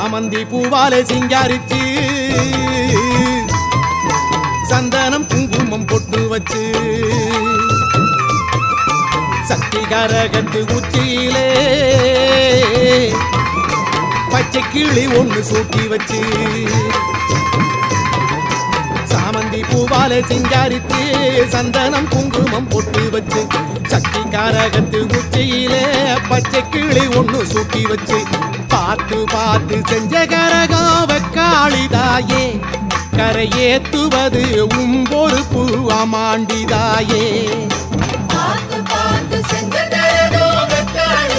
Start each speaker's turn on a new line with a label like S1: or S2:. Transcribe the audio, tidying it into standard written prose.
S1: சாமந்தி பூவாலே சிங்காரிச்சு சந்தனம் குங்குமம் பொட்டு வச்சு சக்தி கரகத்து உச்சியிலே பச்சை கிளி ஒண்ணு சூட்டி வச்சு சாமந்தி பூவாலே சிங்காரித்து சந்தனம் குங்குமம் பொட்டு வச்சு சக்தி காரகத்து உச்சியிலே பச்சை கிளி ஒண்ணு சூட்டி வச்சு பார்த்து பார்த்து செஞ்ச கரகம் வெக்காளிதாயே கரையேத்துவது பொறுப்பு அமாண்டிதாயே
S2: பார்த்து பார்த்து செஞ்ச கரகம் வெக்காளி